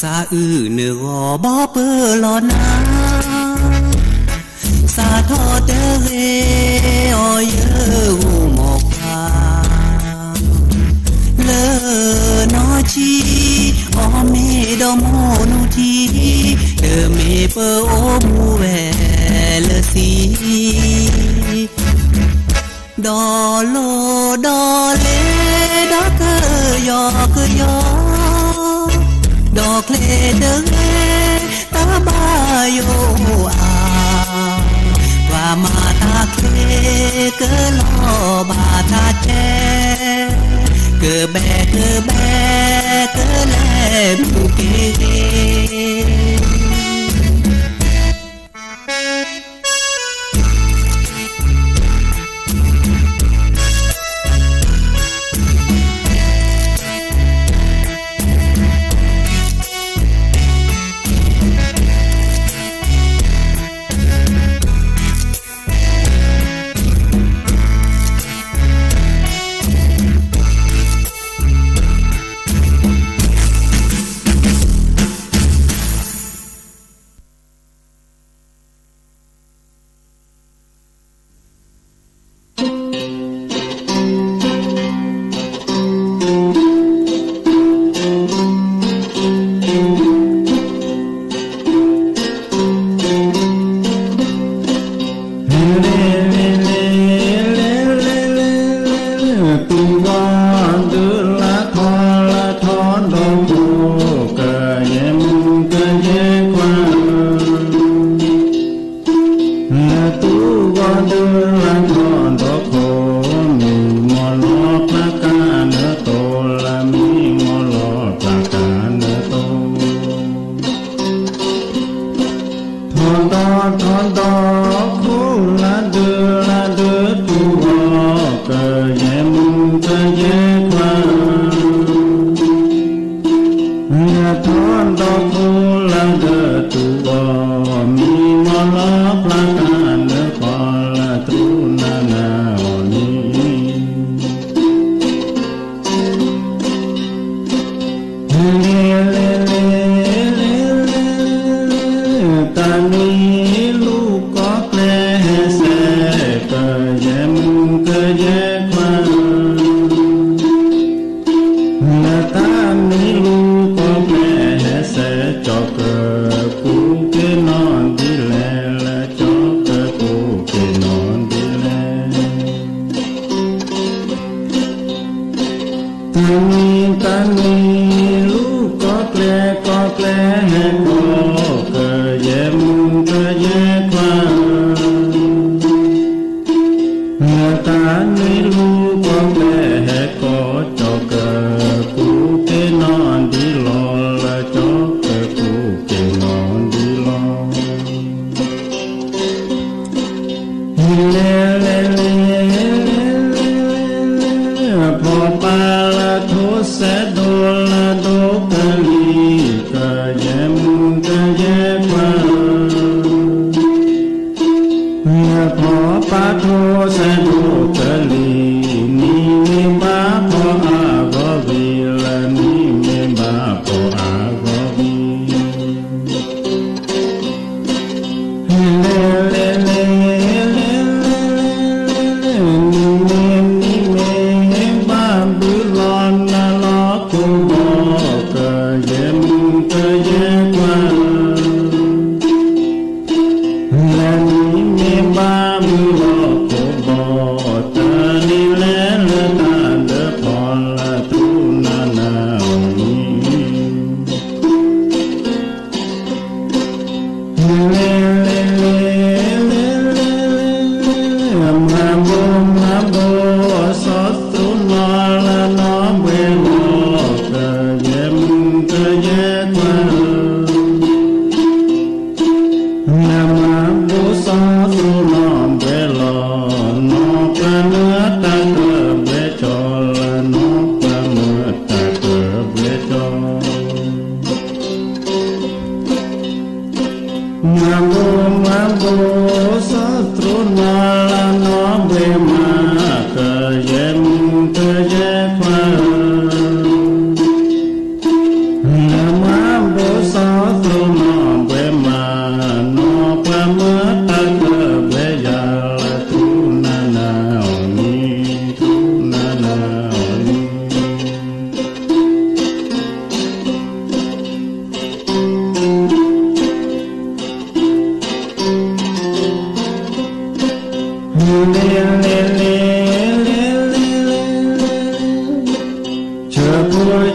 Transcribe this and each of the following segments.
ซาเนื้อบ่เปื้อลอนาซาทอเตเรอเยหูหมอกพาเลอนอชีอเมดอโมนุทีเดเมเปโอมูเวลซีดอโลดอเลดอเกยอเกยอดอกเลเดเรตาบายโยอาว่ามาตาเคเกลอบาทาแจเกแบเกแบเกแลบุเกHãy subscribe cho kênh Ghiền Mì Gõ để không bỏ lỡ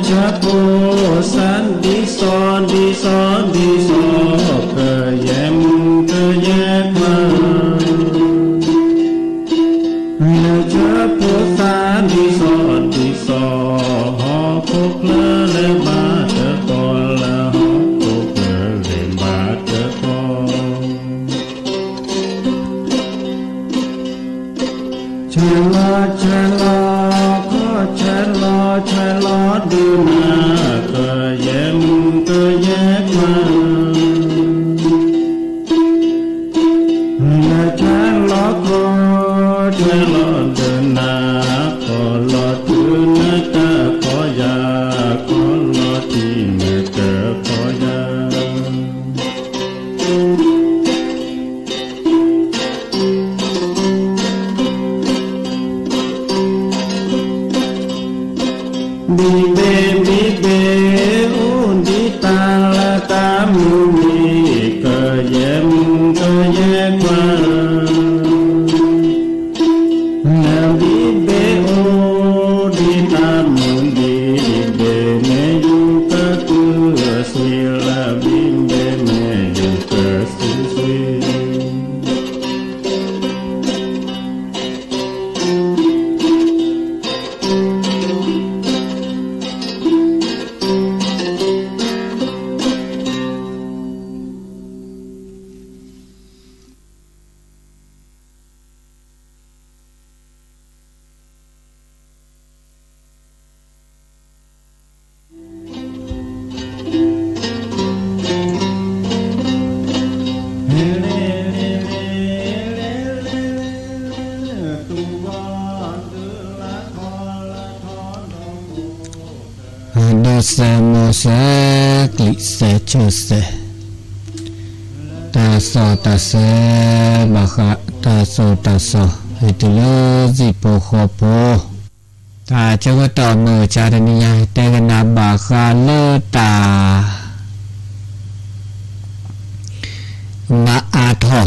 จะโพสันดีสอนดีสอนดีสอนเคยแยมเคยแยกมานะจะโพสันดีสอนดีสอนหอพกเลเลมาเจอก่อนละหอพกเลเลมาเจอก่อนเชลาเชลาก็เชลาเชลาดูนาก็แยมก็แยกมานะเชลาก็เชลาดูนาก็ลอดูนาตาก็ยาก็ลอที่เมื่อเจอก็ยาบีเบบีเบอุนดีตาละตามุนีก็แยมก็แยกมานาบีเบโอดีตามุนีเบเมยุกะตุสิลาบีเบเมยุกะสิสิดูเสโมเสกลิเสชูเสตาโสตาเสบาคาตาโสตาโสหิตุโลจิโปโคโปตาเจ้าก็ต่อมือจารณียแต่กันนาบาคาเลตามาอาทอ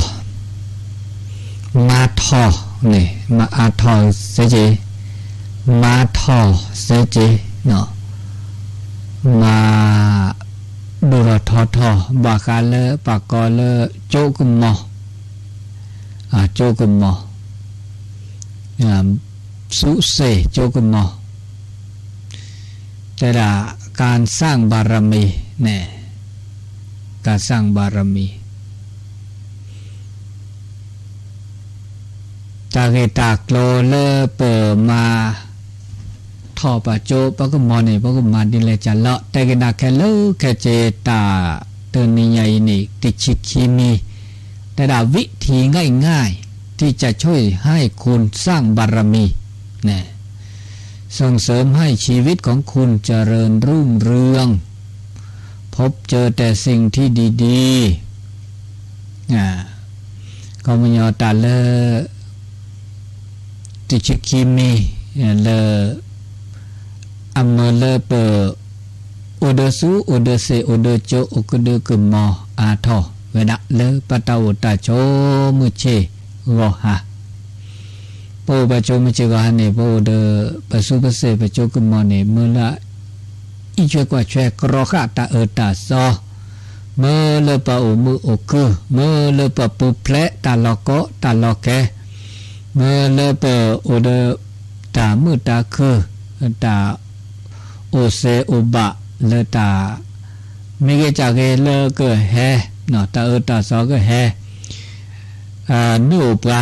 มาทอนี่มาอาทอเสจีมาทอเสจีเนาะมาดูรทอทอบาคาเลปากกอเลโจกุมมอโจกุมมอสุเสโจกุมมอแต่ละการสร้างบารมีเนี่ยการสร้างบารมีตาเกตากโลเลเปิมาทอปะโจปะก็มอนี่ปะก็มาดิเลจะเลาะแต่กนาแค่เลแค่เจตาตัวนี้ใหญ่นี่ติชิคีมีแต่ดาวิธีง่ายๆที่จะช่วยให้คุณสร้างบารมีเนี่ยส่งเสริมให้ชีวิตของคุณเจริญรุ่งเรืองพบเจอแต่สิ่งที่ดีๆก็มีตาเลติชิคีมีเลอเมเลเปโอเดสูโอเดเซโอเดโจโอกเดกมออาทอเวดะเลปตาวตาโชมุเชโรหะโปปะโชมุเชโรหะเนโปเดปสุปเสปโจกมอเนเมละอีช่วยกว่าช่วยกรอขะตาตาซอเมเลปะโอมือโอคือเมเลปะปุเพลตาลอโกตาลอแกเมเลปะโอเดตามือตาคือตาโอเซโอบะเลตาไม่เกจากเลก็แฮเนาะตาตาซอก็แฮนูปลา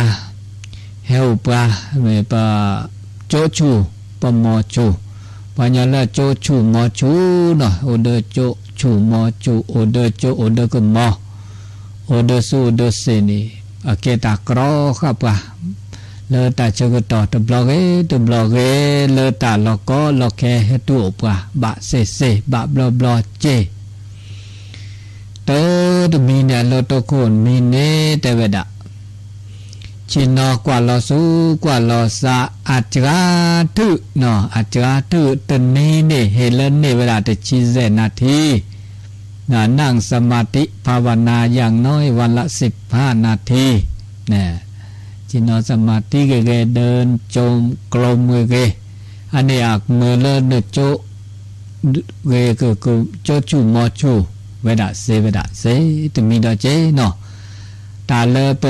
เฮอุปลาเมปะโจชูปะมอชูปัญญาละโจชูมอชูเนาะโอเดโจชูมอชูโอเดโจโอเดก็มอโอเดสูโอเดเซนี่อเกตากรอครับปะเลตาเจก็ต่อตบล็อกเลตาล็อกก็ล็อกแค่ให้ตัวปะบะเซบะบลอบลอเจเตอมีเนี่ยโลตโคนมีเนเตเวดะชินอกว่าลอสูกว่าลอสะอัจราทุเนาะอัจราทุตนี้เนี่ยเฮเลนเนี่ยเวลาแต่ชีเซนาทีนั่งสมาธิภาวนาอย่างน้อยวันละ15 นาทีเนี่ยจินสมาธิเกเดินจมกลมเกอันนี้อักมือเลินโจ เวก็จจูมอจูเวดาเซตมีดอเจเนาะตาเลเป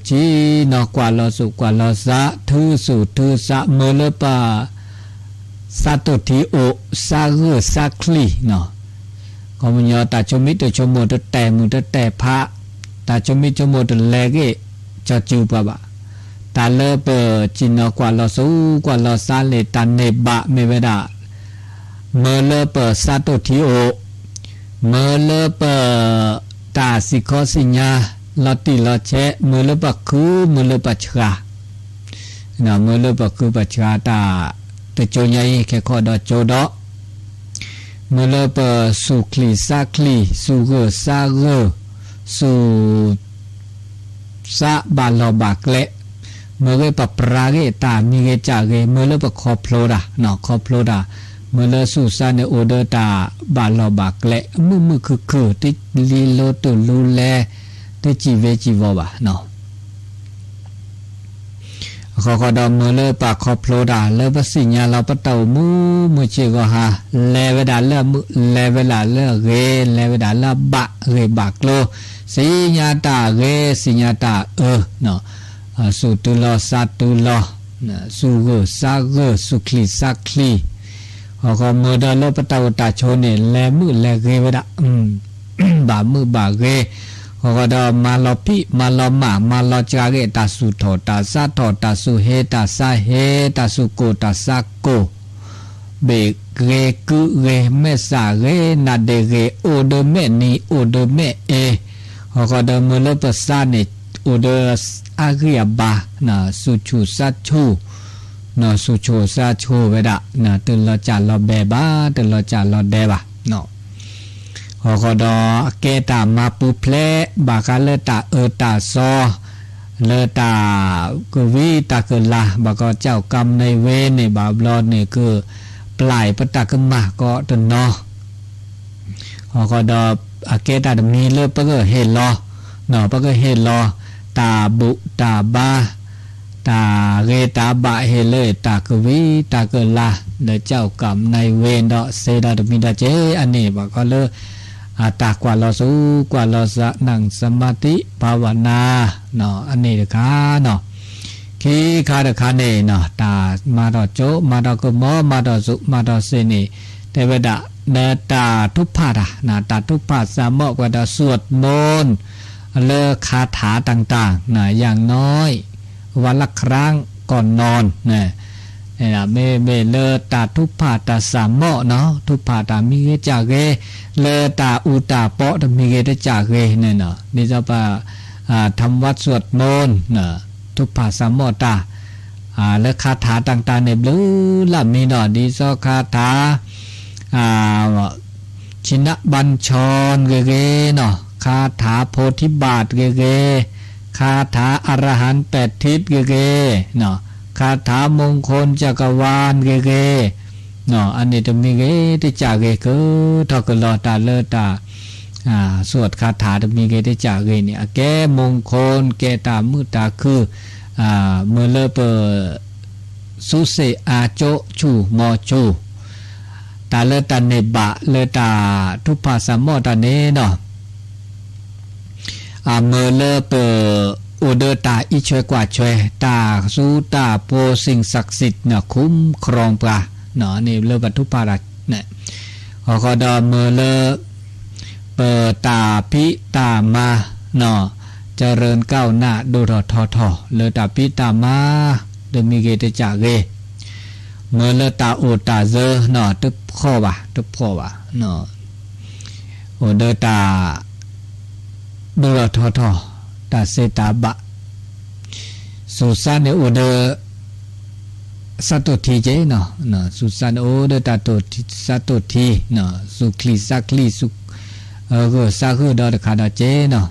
จีนอกว่าลอสุกว่าลอซะทือสุทือสะเมเลปาซาตุทีโอซาเรซาคลีเนาะก็มันยอตาชมิตชมโมตแต่มุตแต่พระตาชมิชมโมตแลเกจอจูปะบะตาเลเปจินอกว่าลอสุกว่าลอซาเลตาเนบะเมเวดาเมเลเปซาตุทีโอเมเลเปตาสิโคสิญาลอติลอเชเมเลปะคือเมเลปะชรานะเมเลปะคือปะชราตาตะโจญะแค่ขอดอโจดอเมเลปะสุคลีซาคลีสุเกซาเกสุซาบาลอบากเลเมเลปะปราเกตามีเกจาเกเมเลปะคอพโลดาเนาะคอพโลดาเมื่อเลสุสานโอเดตาบาลอบากเลมือคือที่ลีโลตุลูแลที่จีเวจีวบะเนาะขอดอมเมื่อเลปากคอพโลดาเลปสิญญาเราปะเตามือเชก็ฮาเลเวดาเลมือเลเวลาเลเรเลเวดาเลบะเรบากโลสิญญาตาเรสิญญาตาเนาะสุตุลอสัตุลอสุเกซาเกสุคลีซาคลีก็เมื่อเดลปตาวตาโชเนแลมือแลเกเวดาบามือบาเกก็ดอมาลอพิมาลอมาลอจาเกตาสุโถตาซาโถตาสุเฮตาซาเฮตาสุโกตาซาโกเบเกกุเกเมสาเกนาเดเกโอเดเมนีโอเดเมก็ดอมือเลปซาเนโอเดอาเกียบานะสุชูซาชูเนาะสุโชซาโชเวดะนะตึลอจาลอเบบาตึลอจาลอเดบะเนาะขอดอเกตามาปุเพลบากาเลตาตาซอเลตากวีตากลาบากเจ้ากรรมในเวในบาบลอนี่คือปลายปตะกมาก็ตนเนาะขอดอเกตามีเลปะก็เฮลอเนาะปะก็เฮลอตาบุตาบาตาเรตาบะเฮเลตากวีตากลาเดเจ้ากรรมในเวรดอเซดาดมิดาเจอันนี้บก็เลตากว่าลอสูกว่าลอสะนั่งสมาธิภาวนาเนาะอันนี้เด้อค่ะเนาะคีคาเด้อค่ะนี่เนาะตามาดอโจมาดอกมอมาดอสุมาดอเสนีเทวดาเนตาทุพพาดานะตาทุพพาสามะกว่าดาสวดมนต์เลอคาถาต่างๆนะอย่างน้อยวันละครั้งก่อนนอนนะเมเลตาทุพพาตาสามะเนาะทุพพาตามีเกจาเกเลตาอุตาเปาะตมีเกตจาเกเนี่ยเนาะนี่จะปะทำวัดสวดมนต์นะทุพพาสามะตาเลคาถาต่างๆในบลือละมีเนาะดีซอคาถาชินะบัญชรเกเนาะคาถาโพธิบาทเกคาถาอรหันต์8ทิศเกเนาะคาถามงคลจักรวาลเกเนาะอันนี้จะมีเกที่จากเกคือทอกลอตาเลตาสวดคาถาจะมีเกที่จากเกเนี่ยแก้มงคลแก้ตามือตาคือเมื่อเลเปสุเสอาโจชูมอชูตาเลตาเนบะเลตาทุพภาสามอตาเนเนาะเมื่อเลเปอุเดตาอิช่วยกว่าช่วยตาสูตาโปสิ่งศักดิ์สิทธิ์เนี่ยคุ้มครองปลาเนาะนี่เลบัตุภาระเนี่ยขอดอเมื่อเลเปิดตาพิตามาเนาะเจริญก้าวหน้าดูทอเลตาพิตามาเดมีเกตจากเกเมื่อเลตาโอตาเซเนาะทุบข้อวะเนาะโอเดตาดูทอตาเซตาบะสุสานโอเดสัตทีเจเนาะสุสานโอเดตาโตสัตทีเนาะสุคลีสักลีสุก็สักดอดคาดเจเนาะ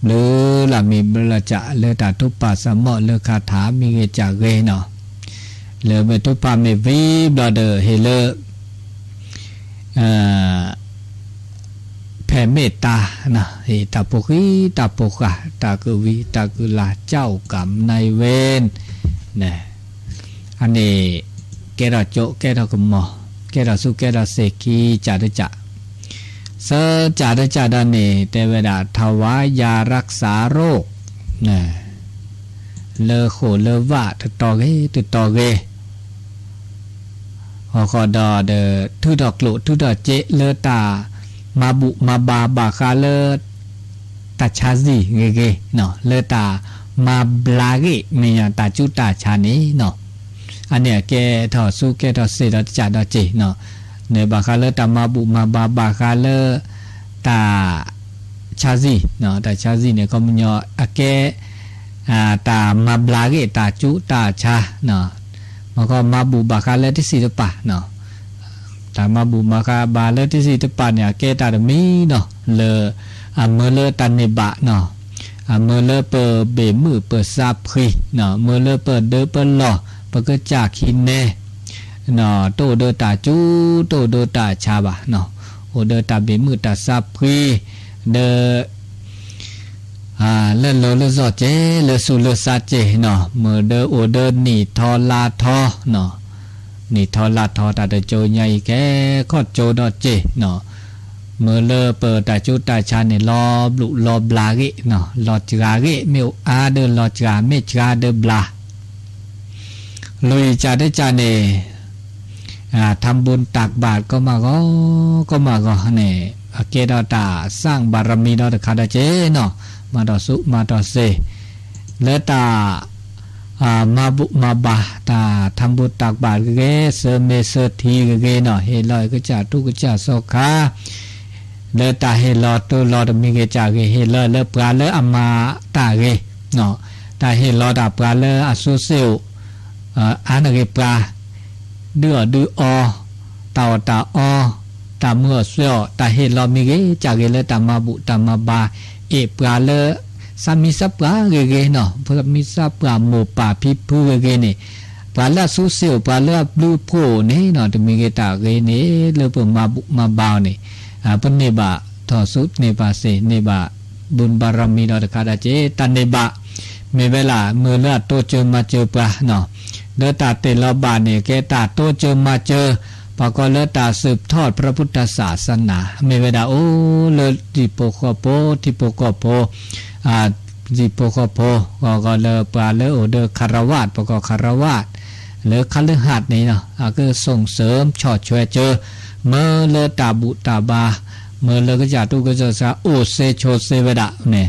หรือละมีบลจะเลตาทุปปาสมะเลคาถามีเกจาเกเนาะเลเมทุปปาเมวีบลาเดเฮเลแผ่เมตตานะตาปุกิตาปุกะตากวีตากลาเจ้ากรรมนายเวรนะอันนี้ แกดอโจแกดอกมอแกดอสุแกดอเสกีจาดจะเสจาดจะดานี่แต่เวลาถวายารักษาโรคนะเลอโขเลอว่าตตอเกตตอเกฮอคอดอเดทุดอกโลทุดอเจเลอตามาบุมาบาบาคาเลอตาชาซีเกเกเนาะเลอตามาบลาเกเมียตาจุตาชานีเนาะอันเนี้ยแกถอสู้แกถอเสดจาดเจเนาะเนบาคาเลอตามาบุมาบาบาคาเลอตาชาซีเนาะตาชาซีเนี่ยก็มันยออะแกตามาบลาเกตาจุตาชาเนาะมันก็มาบุบาคาเลที่สิตปะเนาะตามาบุมาคาบาเลที่สิตปะเนี่ยแกตาดมีเนาะเลอเมเลตันเนบะเนาะเมเลเปเบมือเปซาพรีเนาะเมเลเปเดเปลอเปก็จากคินเนเนาะโตเดตาจูโตเดตาชาบะเนาะโอเดตาเบมือตาซาพรีเดเลโลเลซอเจเลสุเลซาเจเนาะเมเดโอเดนี่ทอลาทอเนาะนี่ทอลาทอตาเดโจใหญ่แกขอโจดอเจเนาะเมื่อเลเปิดตาจุตาชาเนี่ยรอบลุรอบลาเกเนาะรอจราเกเมวอาเดรอจราเมจราเดบลาลุยจาได้จาเนี่ยทำบุญตักบาตรก็มาก็เนี่ยเกดอตาสร้างบารมีดอตคาดาเจเนาะมาดอสุมาดอเซเลตามาบุมาบาตาทำบุญตักบาตรเกเสเมเสทีเกเนาะเฮลอยก็จะทุกจะโซคาเลตาเฮลอตัวลอดมีเกจาเกเฮลเลปลาเลอมาตาเกเนาะตาเฮลอดาปลาเลอสุเซลอันเกปลาเดืออตาตาอตาเมื่อเสียวตาเฮลอมีเกจาเกเลตามาบุตามาบาเอปลาเลสามีสับปลาเกเนาะพระมีสับปลาโมปาพิพูเกนี่ปลาละสุเซลปลาละบลูโพนี่เนาะตมีเกตาเกนี่เลเปมาบุมาบาวนี่ปนเนบะทอสุดเนบะเสเนบะบุญบารมีดอตคาดาเจตันเนบะเมเวลาเมื่อเลือดโตเจอมาเจอปลาเนาะเลือดตาเตลบาเนี่ยแกตาโตเจอมาเจอปะก็เลือดตาสืบทอดพระพุทธศาสนาเมเวลาโอเลือดจิโปโคโปทิโปโคโปจิโปโคโปก็เลือปลาเลือโอเดอคารวาสปะก็คารวาสเลือคัลฤหัสนี่เนาะก็ส่งเสริมชอดช่วยเจอเมื่อเลตาบุตาบาเมื่อเลก็จะตุกจะสาโอเซโชเซเวดะเนี่ย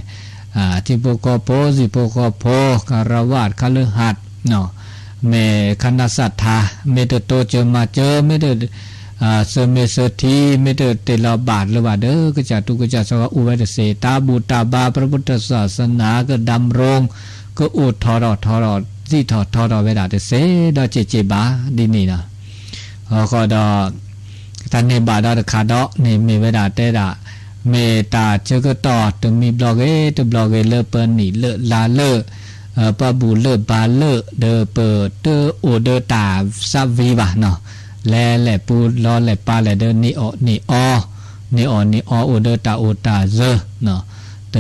ทิโปโคโปจิโปโคโปคารวาสคัลฤหัสเนาะเมคณะสัทธาเมตโตเจอมาเจอเมตเสเมเสทีเมตเตลบาทหรือว่าเด้อก็จะตุกจะสวะอุเวตเสตาบุตาบาพระพุทธศาสนาก็ดำรงก็อุทรที่ทอดเวดาเสดเจบาดีนี่นะก็ดอท่านในบาดาคาดอในมีเวลาเตระเมตาเจก็ต่อจะมีบล็อกตัวบล็อกเลเปิลนี่เลลาเลปะบูเลบาเลเดเปิดเตโอเดตาซับวีบะเนาะแลปูลอแลปาแลเดนี่อโอเดตาโอตาเซเนาะเต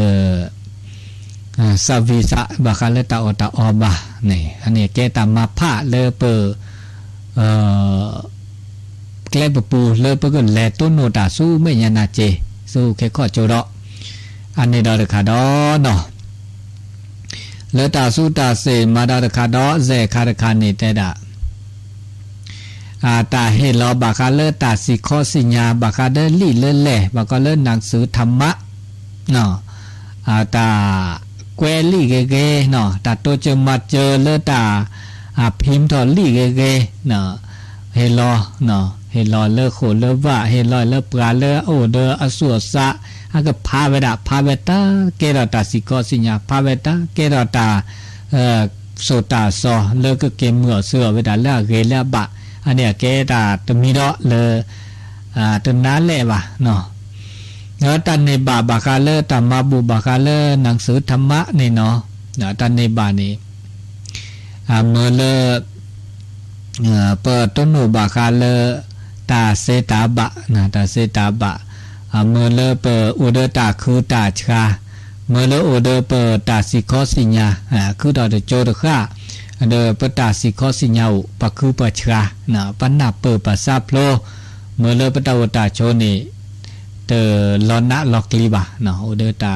ซับวีซะบาคาเลตาโอตาอบะนี่อันนี้แกตามาพะเลเปแกลบปูเลปก็แลต้นโนตาสู้ไม่ยานาเจสู้แค่ข้อโจดออันนี้ดอคาดอเนาะเลตาสู้ตาเสมาดอคาดอเซคาดคานิเตดาตาเฮลอบาคาเลตาสิข้อสิญาบาคาเดลี่เลแลบาก็เลหนังสือธรรมะเนาะตาแกวลี่เกเนาะตาโตเจมาเจอเลตาพิมพ์ทอลี่เกเนาะเฮลอเนาะเฮลอเลโคเลว่าเฮลอเลปลาเลโอเดอสุสะก็พาเวดาเกรตาสิกอสิญาพาเวตาเกรตาโสตาซอเลก็เกมเมื่อเสือเวดาเลเกเลบะอันเนี้ยเกตาตมีดอเลตนั้นแหละวะเนาะแล้วตันในบาคาเลตามาบุบาคาเลหนังสือธรรมะนี่เนาะตันในบานี้เมื่อเลเปิดต้นหนูบาคาเลตาเซตาบะนะตาเซตาบะเมื่อเลเปิดอุเดตาคือตาชาเมื่อเลอุเดเปิดตาสิคอสิญาคือดอเดโจดค่า เดอปตาสิขอสิญาปะคือปะชรานะปันนาเปปะซาโพลเมื่อเลปตาวตาโชนี่เตอลอนะลอกลีบะนะโอเดตา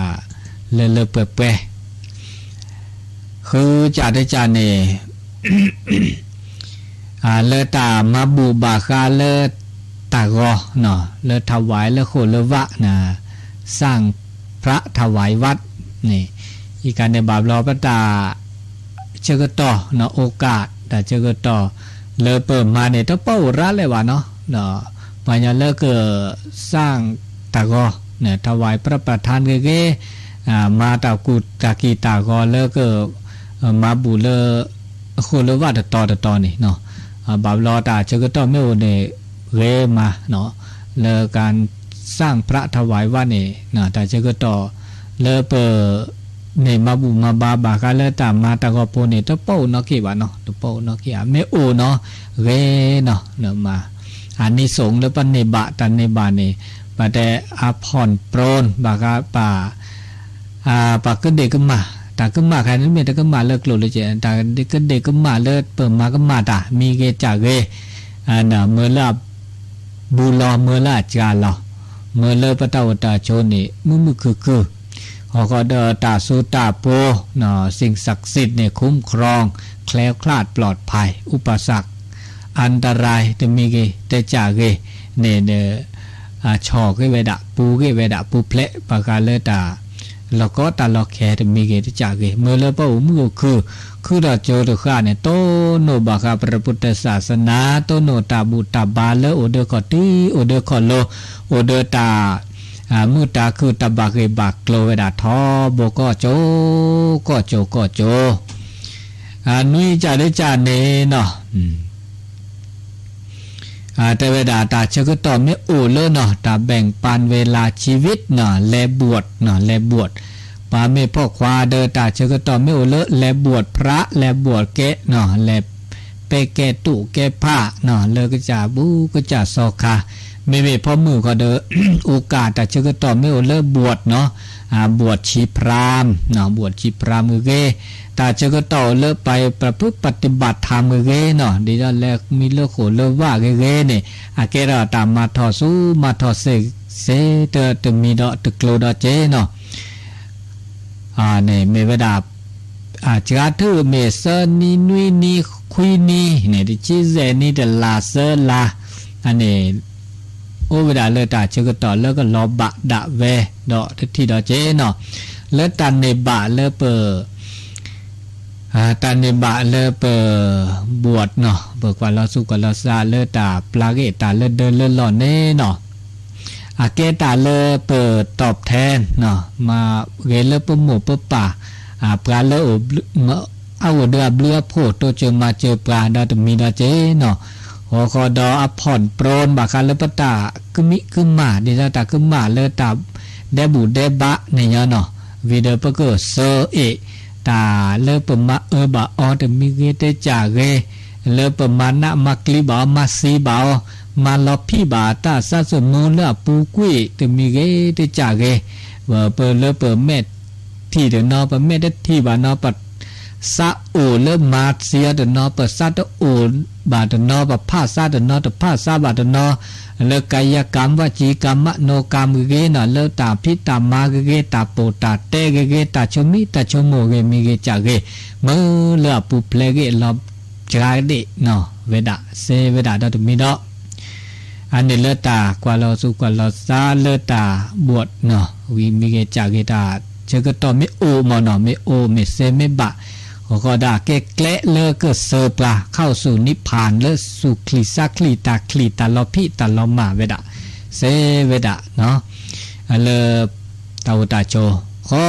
เลเปเปคือจาได้จานี่เลตามาบูบาคาเลตากอเนาะเลถวายเลโคเลวะนะสร้างพระถวายวัดนี่อีการในบาปรอพระตาเจกต่อเนาะโอกาสแต่เจกต่อเลเปิดมาเนี่ยต้องเป้ารัดเลยวะเนาะปัญญาเลเกิดสร้างตากอเนี่ยถวายพระประธานเก๋มาตากุตากีตากอเลเกิดมาบูเลโคเลวะต่อนี่เนาะบาปรอตาเจกต่อไม่โอเนี่ยเรมาเนาะเลการสร้างพระถวายวัดนี่นะแต่เจก็ต่อเลเปเนี่ยมาบุมาบาคาเลตามาตะกอโปเนี่ยตะเป้าเนาะกี่บาเนาะตะเป้าเนาะกี่ไม่โอเนาะเรเนาะเนาะมาอันนี้สงแล้วปันเนบะตันเนบานี่ปะแต่อาพรโปรนบากาป่าปากก็เด็กก็มาตาก็มาใครนั้นเมียตาก็มาเลิกโลเลยเจตาเด็กก็มาเลิกเปิดมาก็มาตามีเกจากเกน่ะเมื่อลาบูลอเมื่อลาจาลอเมื่อเลปตาวตาโชนี่มือคือเขาก็เดตาสุตาโปเนาะสิ่งศักดิ์สิทธิ์เนี่ยคุ้มครองแคล้วคลาดปลอดภัยอุปสรรคอันตรายจะมีเกแต่จากเกเนี่ยชอเกเวดะปูเกเวดะปูเพลปากาเลตาแล้วก็ตาลอแคจะมีเกแต่จากเกเมื่อเลปะมือคือเราเจอตัวข้าเนี่ยโตโนบากาพระพุทธศาสนาโตโนตาบุตาบาเลโอเดคอตีโอเดคอโลโอเดตามือตาคือตาบากเกบากโลเวดาทอโบก็โจนุยจาได้จาเนเนาะแต่เวลาตาเชก็ต่อไม่โอเลเนาะตาแบ่งปันเวลาชีวิตเนาะแลบวชเนาะแลบวชปาเมพ่อควาเดอตาเชก็ต่อไม่โอเลแลบวชพระแลบวชเกะเนาะแลเปแกตุแกผ้าเนาะเลก็จะบูก็จะซอคาไม่พ่อมือก็เดอ โอกาสตาเชก็ต่อไม่โอเลบวชเนาะบวชชีพรามเนาะบวชชีพรามมือเกตาเชก็ต่อเลิกไปประพฤติปฏิบัติธรรมเกเนาะดีแล้วแลมีเลิกโขเลิกว่าเกเนี่ยเกเราตามมาทอสู้มาทอเสเตมีดอตกโลดอเจเนาะเนี่ยเมวดาจาถือเมเซนีนุยนีคุยนีเนี่ยที่ชีเซนีเดลาเซลาอันนี้โอเวดาเลยตาเชก็ต่อแล้วก็รอบะดะเวดอที่ดอเจเนาะแล้วตันในบะเลเปอตันในบะเลเปอบวชเนาะเบิกว่าเราสุกว่าเราซาเลตาปลาเกตาเลเดินเลหล่อเน่เนาะเกตาเลเปิดตอบแทนเนาะมาเกเลปหมูปป่าปลาเลเอาเดือบเลือโพโตเจอมาเจอปลาดาตมีดาเจเนาะหัวคอดออผ่อนโปรนบาคาเลปตาคึมิคึมาดิซาตาคึมาเลตาเดบุเดบะเนี่ยเนาะวิเดปก็เซเอตาเลปมาบะออตมีเกเตจาเกเลปมานะมักลิบามาซีบามาลอพี่บาตาซาสมูลปูกุยตมีเกเตจาเกเปเลเปเมตที่เดนอปเมตที่บานอปซาโอเลมาเซียเดนอปซาตโอบาดนอปผ้าซาเดนอตผ้าซาบาดนอเลกายกรรมวจีกรรมโนกรรมเกเนาะเลตาพิตามาเกตาโปตาเตเกตาชมิตาชโมเกมีเกจาเกมือเลปุเพลเกลอบจาเดเนาะเวดาเซเวดาดอตมีดออันนี้เลตากว่าเราสุกว่าเราซาเลตาบวชเนาะวิมีเกจาเกตาเจก็ต่อไม่โอมอเนาะไม่โอไม่เซไม่บะก็ด่าเกะเละเลเกิดเซอร์ปลาเข้าสู่นิพพานเลสู่คลีซักคลีตาลอพิตาลอมาเวดาเซเวดาเนาะเลตาวตาโจขอ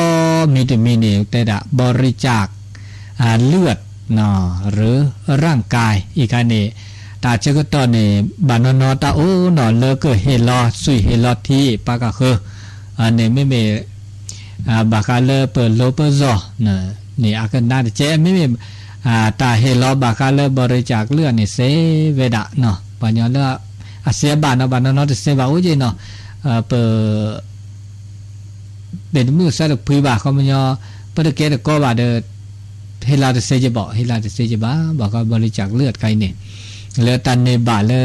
มีแต่มีเนี่ยแต่ดะบริจาคเลือดเนาะหรือร่างกายอีกอันนี้ตาเจก็ตอนนี้บานนอตาโอเนาะเลเกิดเฮลอสุยเฮลอที่ปากะคืออันนี้ไม่มีบาคาเลเปิดโลเปอร์ซอนะนี่อากันน่าจะเจไม่มีตาเฮลอบาคาเลบริจาคเลือดนี่เซเวดะเนาะปัญญาเลือดเสียบานเนาะบานเนาะเสียบาอุจิเนาะเปิดเป็นมือสลักพุยบาเขามันยอเปิดเกตก็บาเด เฮลาเซจะบอกเฮลาเซจะบ้าบอกก็บริจาคเลือดใครเนี่ยเลือดตันในบาเลือ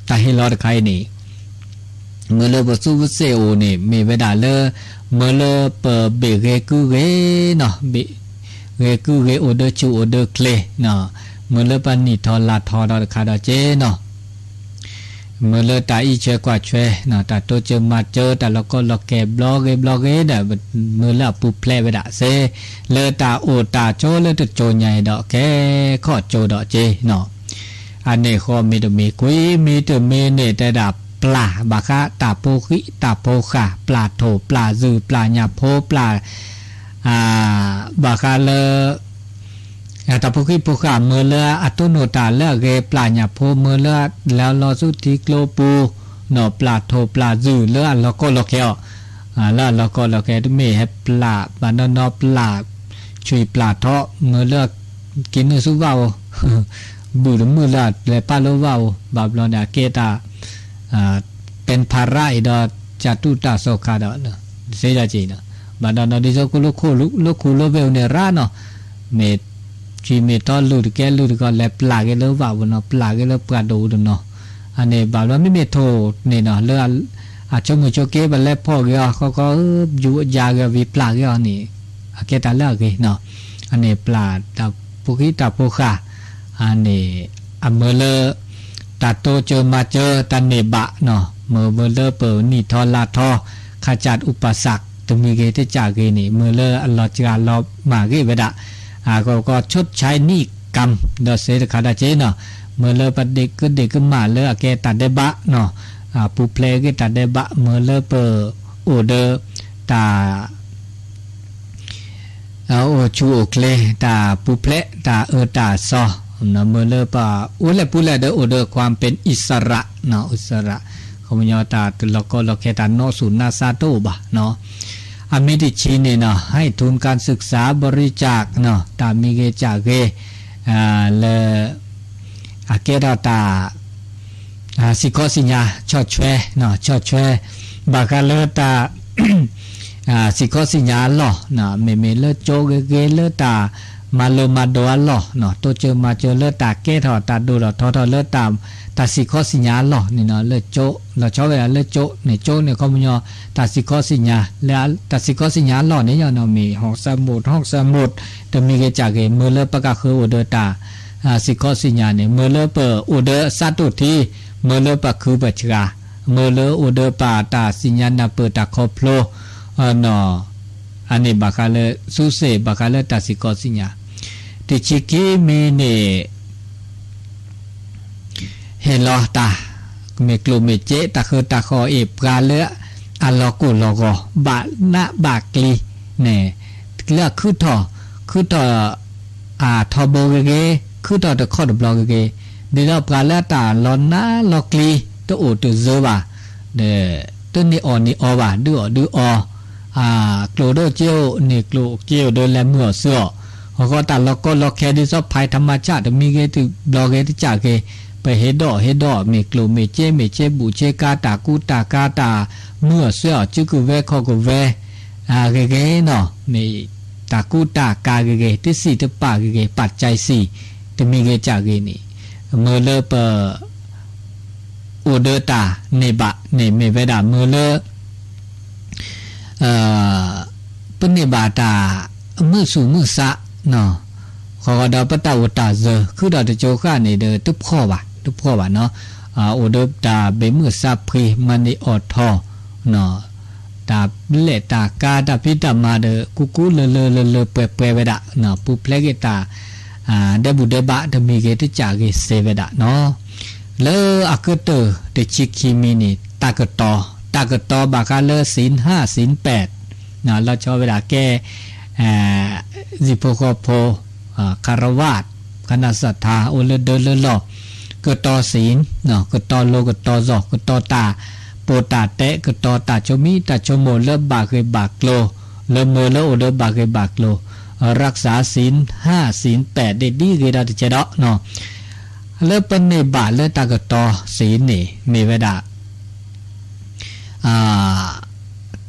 ตาเฮลอดใครนี่เมื่อเลือบสู้เซโอเนี่ยมีเวลาเลือเมื่อเลือเปิดเบรกกูเกเนาะเบรกกูเกโอเดอร์ชูโอเดอร์เคลเนาะเมื่อเลือปันนี่ทอลาทอดอคาดเจเนาะเมื่อเลือตาอีเชกว่าเชเนาะตาโตเจอมาเจอแต่แล้วก็ล็อกแกบล็อกเด้เมื่อเลือปุเพลเวดาเซเลือตาโอตาโจเลือตโจใหญ่ดอกแกข้อโจดอกเจเนาะอันนี้ข้อมีตัวมีกุยมีตัวมีเนี่ยแต่ดับปลาบาคะตาโพคิตาโพค่ะปลาโถปลาจือปลาหยาโพปลาบาคะเลตาโพคิโพค่ะเมื่อเลืออัตุโนตาเลือเกปลาหยาโพเมื่อเลือแล้วรอสุธิโกลปูเนาะปลาโถปลาจือเลือแล้วก็ล็อกแกแล้วก็ล็อกแกที่มีให้ปลาบานนอปลาช่วยปลาเทาะเมื่อเลือกินเนื้อสุวาวบูดมือลาดและป้าโลวาวบาบลอนดาเกตาเป็นภาระอีดอจัตุตาโสคาดอเนาะเสียใจเนาะบาดอนดิโซกุลุคูโลเวลเนราเนาะเมจีเมตอลูดแกลูดก็และปลาเกลวาวเนาะปลาเกลปลาดูดเนาะอันนี้บาลอนไม่เมโทเนี่ยเนาะเลืออาชมุโชเกบัลและพ่อเกเขาก็อยู่ยาเกวิปลาเกนี่เกตาเลือกเนาะอันนี้ปลาตาปุกิตาโพคาอันนี้อเมเลตาโตเจอมาเจอตันเนบะเนาะเมื่อเลเปิดนี่ทอลาทอขจัดอุปสรรคตมีเกตจากเกนี่เมื่อเลอัลลอฮฺจะรอมาเกเวดะก็ชดใช้นี่กรรมดอเสดคาดาเจเนาะเมื่อเลปเด็กก็เด็กก็มาเลเกตัดเดบะเนาะผู้เพลเกตัดเดบะเมื่อเลเปิดโอเดตาโอชูโอเคลตาผู้เพลตาตาซอนะเมื่อเลปะอุเลปุเลเดอเดความเป็นอิสระเนาะอิสระเขาไม่ยอมตาแล้วก็เราแค่ตาโนสุนาซาโตบะเนาะอเมริชีเนี่ยเนาะให้ทุนการศึกษาบริจาคเนาะตามีเกจากเกเลอาเกดาตาสิโคสิญาชอดช่วยเนาะชอดช่วยบากาเลตาสิโคสิญาหล่อเนาะเมเลโจเกเลตามาโลมาโดอัลลอเนาะตัวเจอมาเจอเลือดตาเกถอตาดูหลอทอเลือดตามตาสิข้อสิญญาหลอนี่เนาะเลือดโจเราชอบเวลาเลือดโจเนี่ยโจเนี่ยเขาไม่ยอตาสิข้อสิญญาแล้วตาสิข้อสิญญาหลอเนี่ยเนาะมีห้องสมุดแต่มีเกจากเกเมื่อเลือดประกาศคืออุเดตาสิข้อสิญญาเนี่ยเมื่อเลือดเปิดอุเดสัตุทีเมื่อเลือดประคือปัจจาเมื่อเลือดอุเดปาตาสิญญานาเปิดตาคอโพลเนาะอันนี้บากาเลสุเสบากาเลตาสิข้อสิญญาติชิกิมีเนี่ยเฮลอตาเมกลูเมเจตาคือตาคอเอบกาเลอัลลอกุลอกบะนะบากลีเนี่ยเลือกคือทอทอโบเกคือทอตะคอดบลอกเกเดี๋ยวกาเลตาลอนนาลอกลีตัวโอตัวเซบะเดตัวนี้ออนี่ออบะดื้อโกลโดเจียวนี่โกลเจียวโดนแลเมื่อเสื้อเขาก็ตัดแล้วก็ล็อกแค่ดิซอภัยธรรมชาติมีเกติบล็อกเกติจากเกไปเฮดอเมกลูเมเจบูเจกาตากูตากาตาเมื่อเสื้อจึกุเวข้อกุเวเกเนาะมีตากูตากาเกที่สี่ที่ปากเกปัจจัยสี่จะมีเกจากเกนี่เมื่อเลเปอุเดตาเนบะเนเมเวดาเมื่อเลปนิบาตามือสูมือสะเนาะขอดาวปะตาวตาเซคือดาวตะโจค่าในเดทุบข้อว่ะเนาะโอเดตาเบมือซาพรีมันนี่ออทอเนาะตาเลตากาตาพิตามาเดกุเลเปเวดะเนาะปุเพลเกตาเดบุเดบะตมีเกติจากเกเซเวดะเนาะเลอะกเตอเดชิคิมินี่ตากตอบากาเลศีล5ศีล8เนาะเราชอบเวลาแก้จิโพโคโพคารวาสคณะศรัทธาโอเลเดเลหลอกก็ต่อศีลเนาะก็ต่อโลก็ต่อซอกก็ต่อตาโปตาเตะก็ต่อตาชมีตาชโมเลบากเคยบากโลเลเมเลโอเลบากเคยบากโลรักษาศีล5ศีล8ได้ดีเกดาติเจดเนาะเลปนในบาเลตาก็ต่อศีลนี่มีเวดา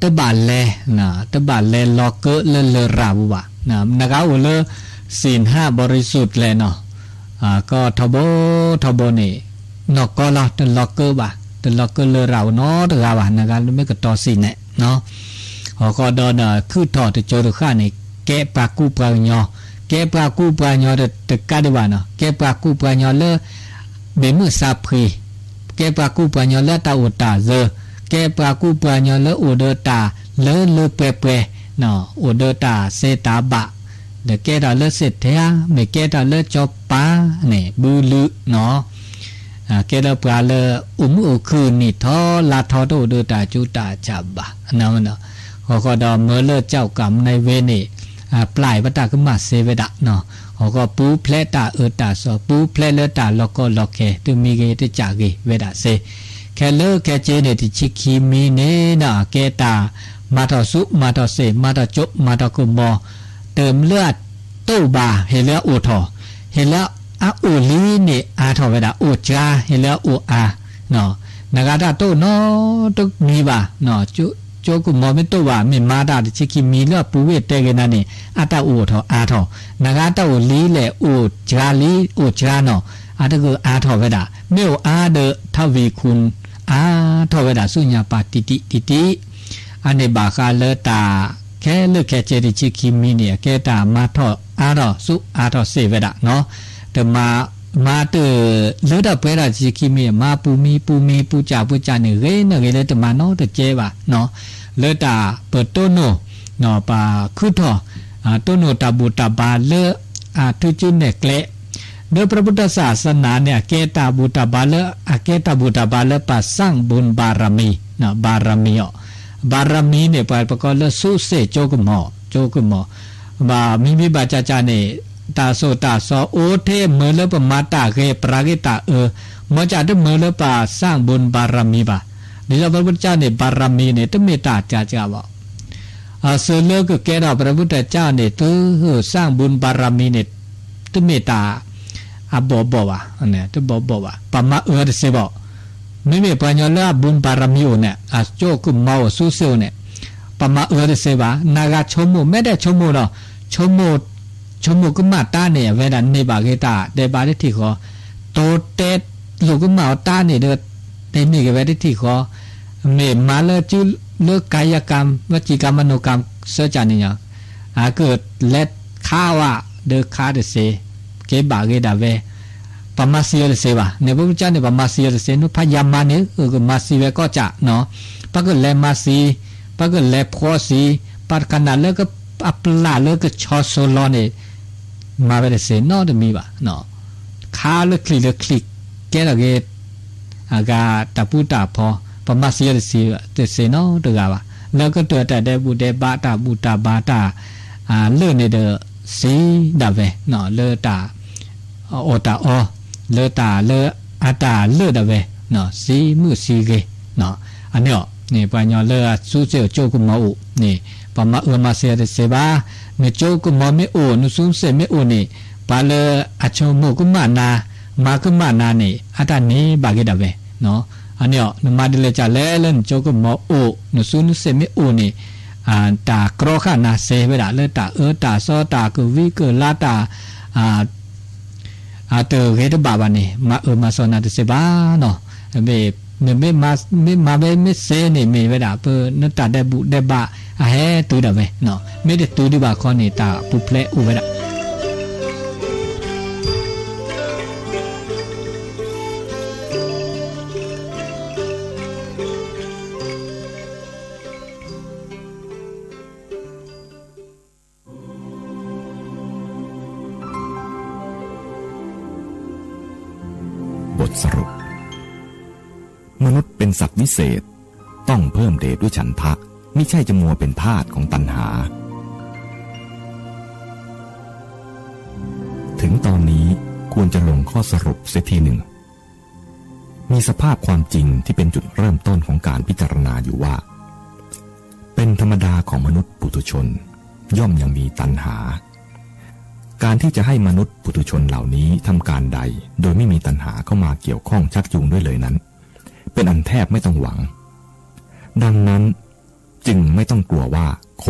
ตบาลเลนะตบาลเลล็อกเกอร์เลราบุบะนะนะครับว่าเล ศีล5บริสุทธิ์เลยเนาะก็ทบนี่นอกก็ละตลอกเกอร์บ่ะตลอกเกอร์เลเราเนาะตะว่านะครับไม่ก็ต่อศีลเนี่ยเนาะก็ดอนคือทอดโจรค่านี่แกปากูปญอแกปากูปญอตะกะดิว่าเนาะแกปากูปญอเลเบมือซาพรีแกปากูปญอเลตาอุตาเซแกปากูปญอเลอุเดตาเลเปเปเนาะอุเดตาเซตาบะเดแกตาเลเสเทียไม่แกตาเลจอปาเนี่ยบูลุเนาะแกเลปลาเลอุคืนนี่ทอลาทอโตเดตาจุตาจับบะเนาะก็ดอเมื่อเลิกเจ้ากรรมในเวนี่ปลายวัตกรรมเสวดะเนาะก็ปูเพลตาตาสอปูเพลเลตาลก็ลอกแกตุมีเกตจากเกเวดาเซแค่เลิกแค่เจเนติชิคิมีเนนะเกตามาทอสุมาทอเซมาทอจบมาทอกุมอเติมเลือดตู้บาเฮเลโอทอเฮเลอูลีนี่อาทอเวดาอูจาเฮเลอูอาเนาะนากาตาโตเนาะตุมีบาเนาะจุโจกุมอไม่ตัวว่าไม่มาดาชิคิมีเลือปูเวเตกันนั่นนี่อาตาอูทออาทอนากาตาอูลีเลอูจาลีอูจาเนาะอาตะกูอาทอเวดาเมวอาเดทวีคุณอาทอเวดาสุญญาปาติอันนี้บาคาเลตาแค่เลือกแค่เจริชิคิมีเนี่ยแค่ตามาทออาทอสุอาทอเสเวดาเนาะแต่มาเตอเลือดเปราชิคิมีมาปูจาเนี่ยเรนเรแต่มาเนาะแต่เจว่าเนาะเลือดตาเปิดต้นโนเนาะปาคือทอต้นโนตาบูตาบาเลทุจินเนี่ยเกละโดยพระพุทธศาสนาเนี่ยเกตาบูตาบาเลเกตาบูตาบาเลปาสร้างบุญบารมีเนาะบารมีบารมีเนี่ยไปประกอบเลสุเสโจกมอบามิบาจาเนี่ยตาโซโอเทเมเลปมาตาเกปรากิตามอจาดเมเลปาสร้างบุญบารมีบานี่พระพุทธเจ้าเนี่ยบารมีเนี่ยต้องเมตตาจาบ่เสเลก็แกดาพระพุทธเจ้าเนี่ยตัวสร้างบุญบารมีเนี่ยต้องเมตตาบ่ว่าเนี่ยต้องบ่ว่าปะมาเดเสบ่ไม่มีปัญญาละบุญบารมีเนี่ยโจกุมาวสุเซลเนี่ยปะมาเดเสบ่นากาชมไม่ได้ชมเนาะชมก็มาตาเนี่ยเวลาในบาเกตาเดบาได้ที่ขอโตเตลูกก็มาตาเนี่ยเด้อในนี่ก็เวได้ที่ขอเมมาเลจุเลิกกายกรรมวจีกรรมมโนกรรมเสจานี่เกิดเล็ดข้าวเด้อข้าเดเสเกบาเกดาเวปมาซีเดเสบ่ในพระพุทธเจ้าเนี่ยปมาซีเดเสนุพยามาเนี่ยก็มาซีเวก็จะเนาะปะก็แลมาซีปะก็แลพอซีปะขนาดเลิกก็อัปลาเลิกก็ชอโซลอเนี่ยมาเวเดเสนอเดมีบ่เนาะข้าเลิกคลิกแกละเกอากาตะปูตาพอปมาซีเดเสเนาะตะกะบ่แล้วก็ตัวแต่เดบุเดบาตาบูตาบาตาเลิกเนี่ยเดสีดาเวเนาะเลตาโอตาเลตาเลอาตาเลดาเวเนาะสีมือสีเกเนาะอันนี้นี่ปัญญาเลสุเซโจกุมะอุนี่ปะมามาเสเดเสบาเมโจกุมะเมโอนุสุเสเมโอนี่ปาเลอชโมกุมานามากุมานานี่อาตานี่บาเกดาเวเนาะอันนี้นมาเดเลจาเลเลนโจกุมะโอนุสุนุเสเมโอนี่ตากรอขานาเซเวดาเลตาตาซอตากุวิกลาตาเตอเกตบาบานี่มาสอนาเสบาเนาะไม่มาไม่เซนี่ไม่เวดาเปนตาได้บุได้บาเฮตูดาเวเนาะไม่ได้ตูดิบาคอนี่ตาปุเพลอุเวดาบทสรุปมนุษย์เป็นสัตว์วิเศษต้องเพิ่มเดชด้วยฉันทะมิใช่จะมัวเป็นทาสของตัณหาถึงตอนนี้ควรจะลงข้อสรุปเสียทีหนึ่งมีสภาพความจริงที่เป็นจุดเริ่มต้นของการพิจารณาอยู่ว่าเป็นธรรมดาของมนุษย์ปุถุชนย่อมยังมีตัณหาการที่จะให้มนุษย์ปุถุชนเหล่านี้ทำการใดโดยไม่มีตัณหาเข้ามาเกี่ยวข้องชักจูงด้วยเลยนั้นเป็นอันแทบไม่ต้องหวังดังนั้นจึงไม่ต้องกลัวว่า